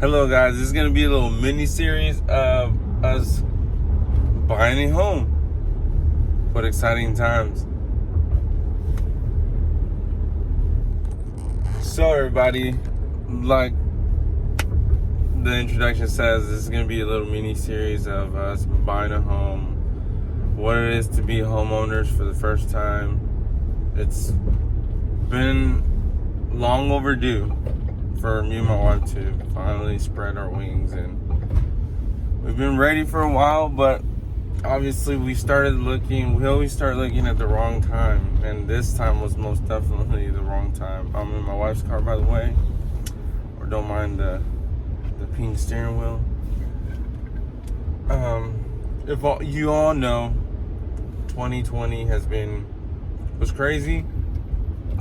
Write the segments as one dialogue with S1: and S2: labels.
S1: Hello guys, this is going to be a little mini series of us buying a home. What exciting times. So everybody, like the introduction says, this is going to be a little mini series of us buying a home, what it is to be homeowners for the first time. It's been long overdue for me and my wife to finally spread our wings, and we've been ready for a while, but obviously we always start looking at the wrong time, and this time was most definitely the wrong time. I'm in my wife's car, by the way, or don't mind the pink steering wheel. You all know 2020 was crazy,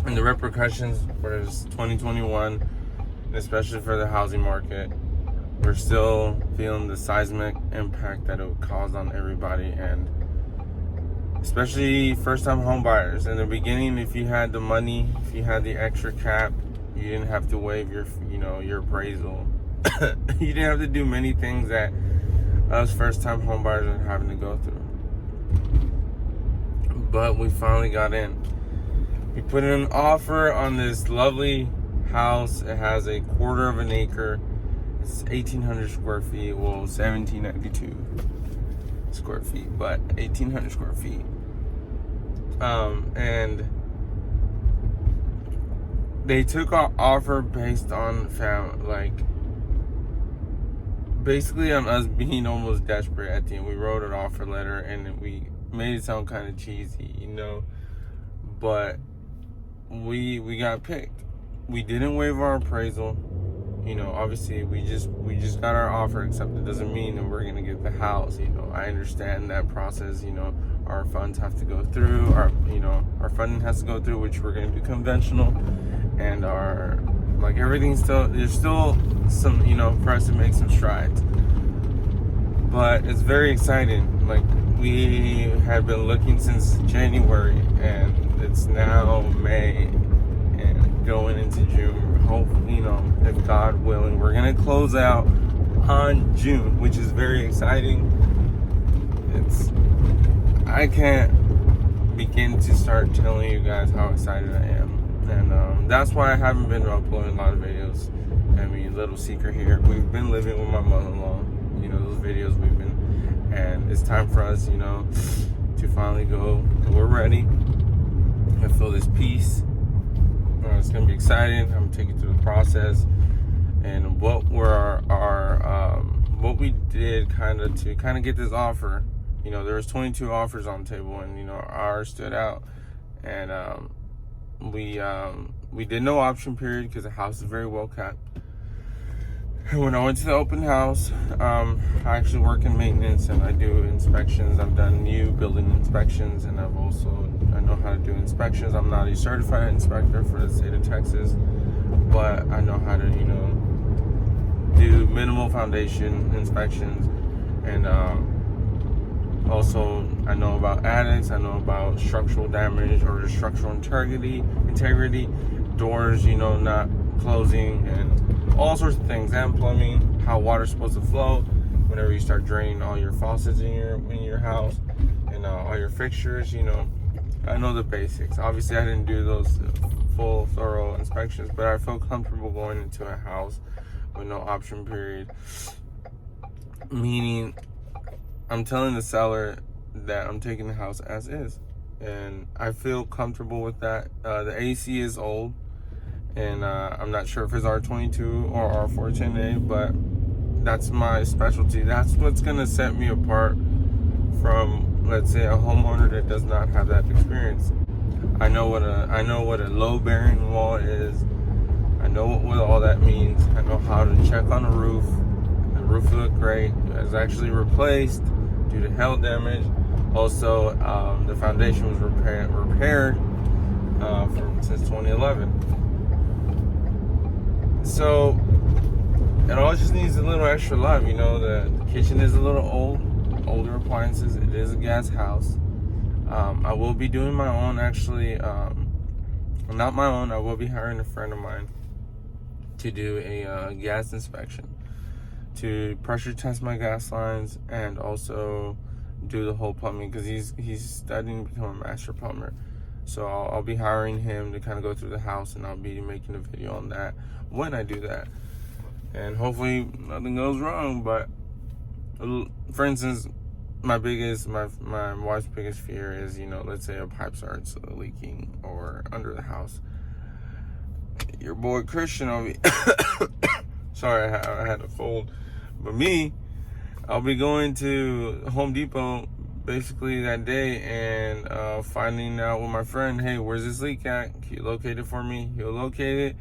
S1: and the repercussions for 2021, especially for the housing market, we're still feeling the seismic impact that it would cause on everybody, and especially first-time home buyers. In the beginning, if you had the money, if you had the extra cap, you didn't have to waive your appraisal. You didn't have to do many things that us first-time home buyers are having to go through. But we finally got in. We put in an offer on this lovely house. It has a quarter of an acre. It's 1,800 square feet. Well, 1,792 square feet, but 1,800 square feet. And they took our offer based on basically on us being almost desperate at the end. We wrote an offer letter and we made it sound kind of cheesy, but we got picked. We didn't waive our appraisal. Obviously we just got our offer accepted. Doesn't mean that we're gonna get the house. I understand that process. Our funds have to go through. Our funding has to go through, which we're gonna do conventional, and there's still some for us to make some strides. But it's very exciting. We had been looking since January, and it's now May. Going into June, hopefully, if God willing, we're gonna close out on June, which is very exciting. I can't begin to start telling you guys how excited I am, and that's why I haven't been uploading a lot of videos. Little secret here: we've been living with my mother-in-law. Those videos and it's time for us, to finally go. We're ready. I feel this peace. It's gonna be exciting. I'm gonna take you through the process and what we did to get this offer. There was 22 offers on the table, and ours stood out. And we did no option period because the house is very well kept. And when I went to the open house, I actually work in maintenance and I do inspections. I've done new building inspections, and I know how to do inspections. I'm not a certified inspector for the state of Texas, but I know how to, do minimal foundation inspections. And also I know about attics, I know about structural damage or structural integrity, doors, not closing, and all sorts of things, and plumbing, how water's supposed to flow whenever you start draining all your faucets in your house, and all your fixtures. I know the basics. Obviously I didn't do those full thorough inspections, but I feel comfortable going into a house with no option period, meaning I'm telling the seller that I'm taking the house as is, and I feel comfortable with that. The AC is old, and I'm not sure if it's R22 or R410A, but that's my specialty. That's what's gonna set me apart from, let's say, a homeowner that does not have that experience. I know what a low bearing wall is. I know what all that means. I know how to check on a roof. The roof looked great. It was actually replaced due to hail damage. Also, the foundation was repaired since 2011. So it all just needs a little extra love. The kitchen is a little older appliances. It is a gas house. I will be doing my own, actually. Not my own. I will be hiring a friend of mine to do a gas inspection, to pressure test my gas lines, and also do the whole plumbing, because he's studying to become a master plumber. So I'll be hiring him to kind of go through the house, and I'll be making a video on that when I do that. And hopefully nothing goes wrong. But for instance, my wife's biggest fear is, let's say a pipe starts leaking or under the house. Your boy Christian, sorry, I had a cold. But I'll be going to Home Depot basically that day and finding out with my friend, hey, where's this leak at? Can you locate it for me? He'll locate it,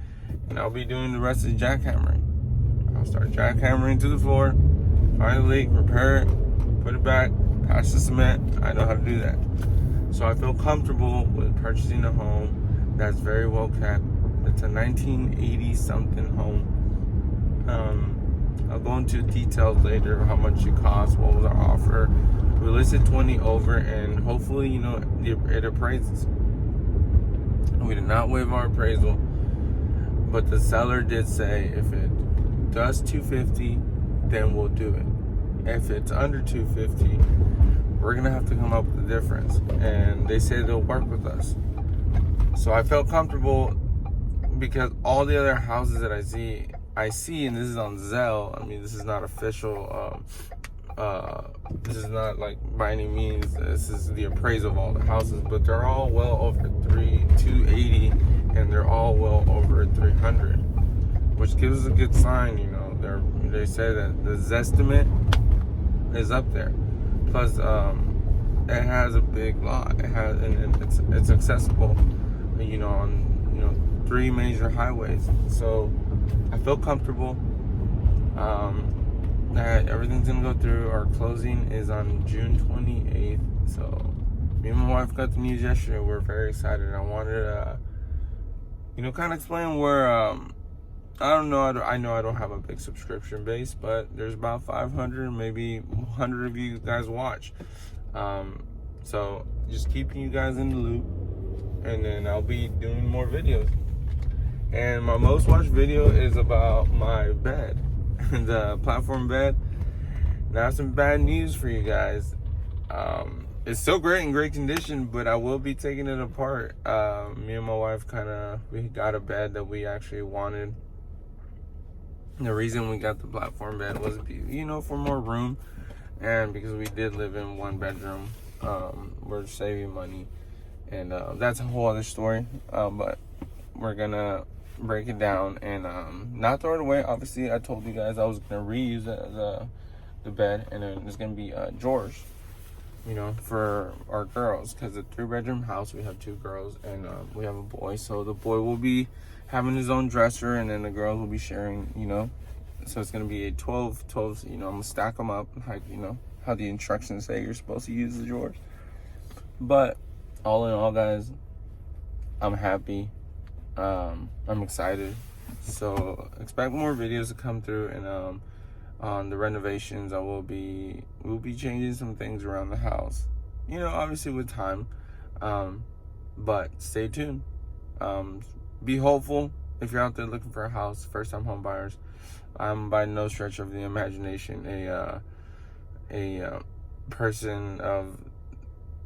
S1: and I'll be doing the rest of the jackhammering. I'll start jackhammering to the floor, find the leak, repair it, put it back, patch the cement. I know how to do that. So I feel comfortable with purchasing a home that's very well kept. It's a 1980 something home. I'll go into details later, how much it costs, what was our offer. We listed 20 over, and hopefully, it appraises. We did not waive our appraisal, but the seller did say if it does 250, then we'll do it. If it's under 250, we're gonna have to come up with the difference, and they say they'll work with us. So I felt comfortable because all the other houses that I see, and this is on Zelle. I mean, this is not official. This is not like by any means. This is the appraisal of all the houses, but they're all well over 280, and they're all well over 300, which gives us a good sign. They say that the Zestimate is up there. Plus, it has a big lot. It has, and it's accessible. On 3 major highways. So I feel comfortable that everything's gonna go through. Our closing is on June 28th. So me and my wife got the news yesterday. We're very excited. I wanted to, kind of explain where. I don't know. I know I don't have a big subscription base, but there's about 500, maybe 100 of you guys watch. So just keeping you guys in the loop, and then I'll be doing more videos. And my most watched video is about my bed, the platform bed. Now, some bad news for you guys. It's still great, in great condition, but I will be taking it apart. Me and my wife we got a bed that we actually wanted. The reason we got the platform bed was, for more room, and because we did live in 1 bedroom. We're saving money, and that's a whole other story. But we're gonna break it down and not throw it away. Obviously, I told you guys I was gonna reuse the bed, and then there's gonna be drawers, for our girls, because a 3-bedroom house, we have 2 girls and we have a boy. So the boy will be having his own dresser, and then the girls will be sharing. So it's gonna be a 12. I'm gonna stack them up, like how the instructions say you're supposed to use the drawers. But all in all, guys, I'm happy. I'm excited. So expect more videos to come through, and on the renovations, we'll be changing some things around the house. Obviously with time. But stay tuned. Be hopeful if you're out there looking for a house, first-time home buyers. I'm by no stretch of the imagination a person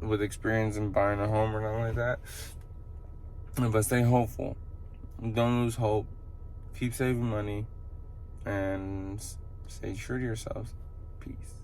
S1: with experience in buying a home or nothing like that. But stay hopeful. Don't lose hope. Keep saving money. And stay true to yourselves. Peace.